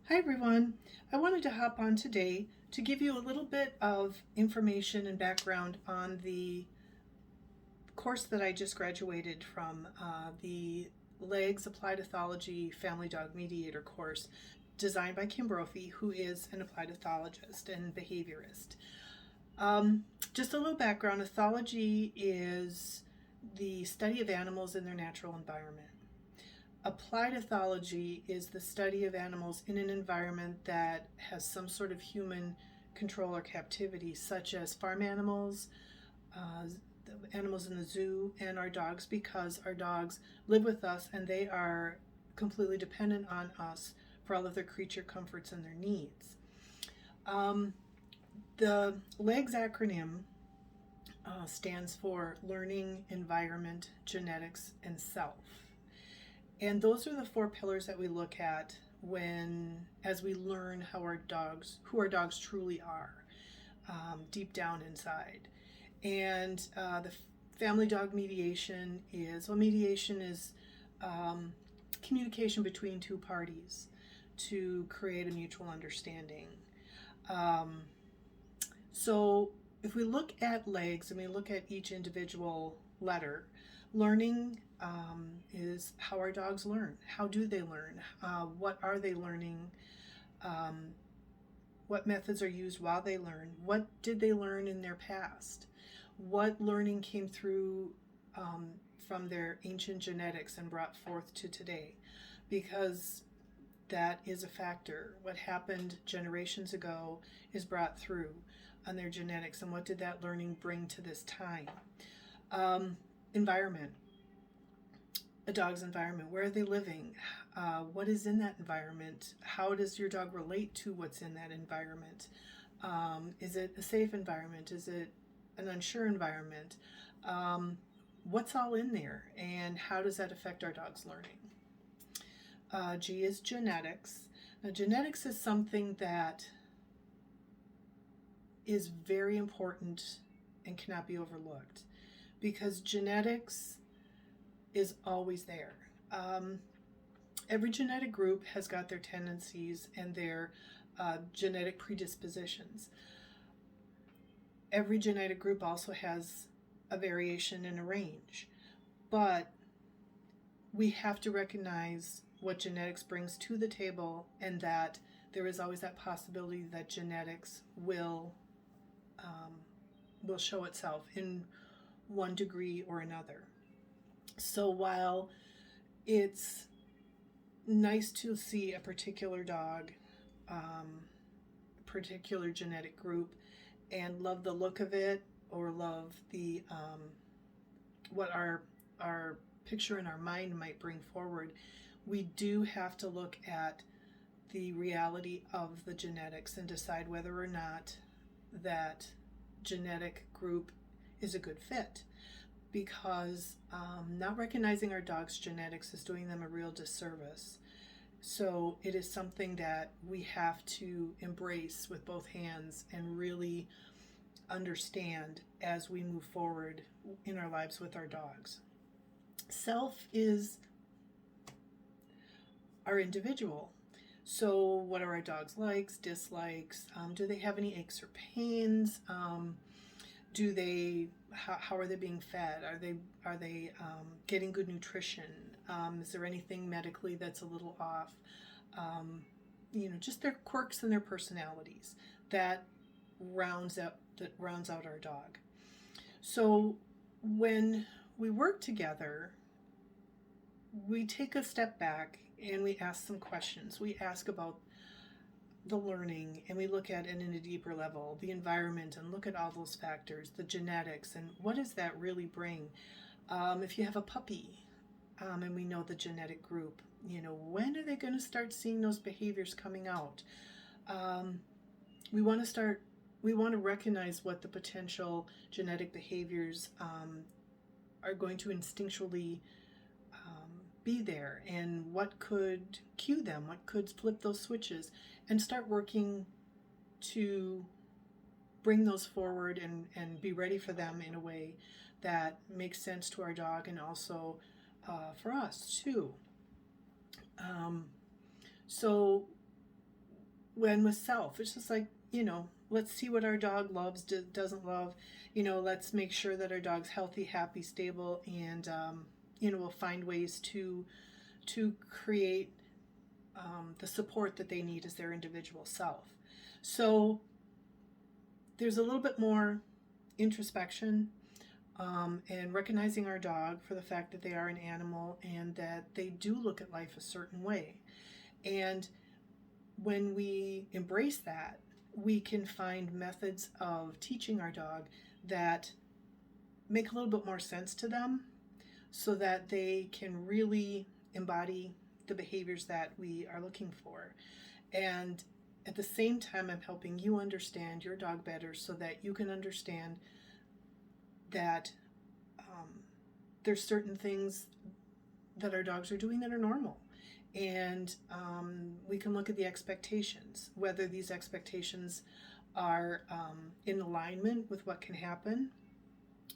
Hi everyone. I wanted to hop on today to give you a little bit of information and background on the course that I just graduated from, the L.E.G.S Applied Ethology Family Dog Mediator course designed by Kim Brophy, who is an applied ethologist and behaviorist. Just a little background. Ethology is the study of animals in their natural environment. Applied ethology is the study of animals in an environment that has some sort of human control or captivity, such as farm animals, the animals in the zoo, and our dogs, because our dogs live with us and they are completely dependent on us for all of their creature comforts and their needs. The L.E.G.S acronym stands for Learning, Environment, Genetics, and Self. And those are the four pillars that we look at as we learn who our dogs truly are, deep down inside. And the family dog mediation is communication between two parties to create a mutual understanding. So if we look at L.E.G.S and we look at each individual letter, learning is how our dogs learn. How do they learn? What are they learning? What methods are used while they learn? What did they learn in their past? What learning came through from their ancient genetics and brought forth to today? Because that is a factor. What happened generations ago is brought through on their genetics, and what did that learning bring to this time? Environment. A dog's environment. Where are they living? What is in that environment? How does your dog relate to what's in that environment? Is it a safe environment? Is it an unsure environment? What's all in there, and how does that affect our dog's learning? G is genetics. Now, genetics is something that is very important and cannot be overlooked, because genetics is always there. Every genetic group has got their tendencies and their genetic predispositions. Every genetic group also has a variation and a range, but we have to recognize what genetics brings to the table, and that there is always that possibility that genetics will show itself in one degree or another. So while it's nice to see a particular dog, particular genetic group, and love the look of it, or love the what our picture in our mind might bring forward, we do have to look at the reality of the genetics and decide whether or not that genetic group is a good fit. Because not recognizing our dog's genetics is doing them a real disservice. So it is something that we have to embrace with both hands and really understand as we move forward in our lives with our dogs. Self is our individual. So what are our dog's likes, dislikes? Do they have any aches or pains? How are they being fed? Are they getting good nutrition? Is there anything medically that's a little off? Just their quirks and their personalities that rounds out our dog. So when we work together, we take a step back and we ask some questions. We ask about the learning, and we look at it in a deeper level, the environment, and look at all those factors, the genetics, and what does that really bring? If you have a puppy, and we know the genetic group, when are they going to start seeing those behaviors coming out? We want to recognize what the potential genetic behaviors are going to instinctually be there, and what could cue them, what could flip those switches, and start working to bring those forward and be ready for them in a way that makes sense to our dog, and also for us too. So when with self, it's just like, let's see what our dog loves, doesn't love. Let's make sure that our dog's healthy, happy, stable, and we'll find ways to create the support that they need as their individual self. So there's a little bit more introspection, and recognizing our dog for the fact that they are an animal and that they do look at life a certain way. And when we embrace that, we can find methods of teaching our dog that make a little bit more sense to them so that they can really embody the behaviors that we are looking for. And at the same time, I'm helping you understand your dog better so that you can understand that there's certain things that our dogs are doing that are normal. And we can look at the expectations, whether these expectations are in alignment with what can happen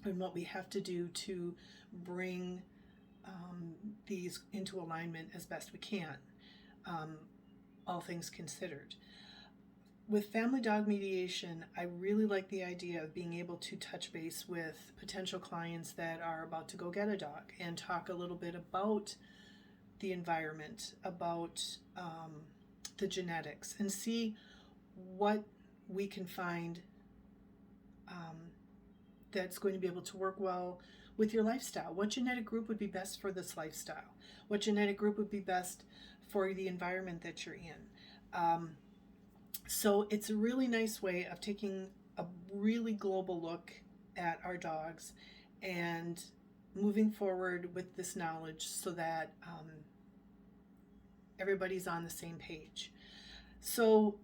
and what we have to do to bring these into alignment as best we can, all things considered. With family dog mediation, I really like the idea of being able to touch base with potential clients that are about to go get a dog and talk a little bit about the environment, about the genetics, and see what we can find that's going to be able to work well with your lifestyle. What genetic group would be best for this lifestyle? What genetic group would be best for the environment that you're in? So it's a really nice way of taking a really global look at our dogs and moving forward with this knowledge so that everybody's on the same page. So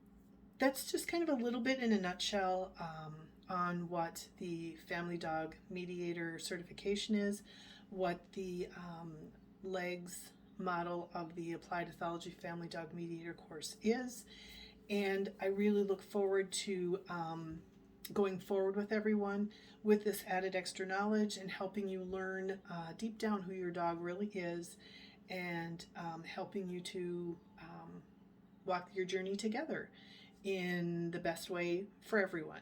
that's just kind of a little bit in a nutshell on what the Family Dog Mediator certification is, what the L.E.G.S model of the Applied Ethology Family Dog Mediator course is. And I really look forward to going forward with everyone with this added extra knowledge and helping you learn deep down who your dog really is, and helping you to walk your journey together in the best way for everyone.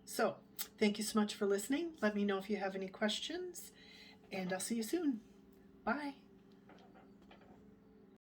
So thank you so much for listening. Let me know if you have any questions, and I'll see you soon. Bye.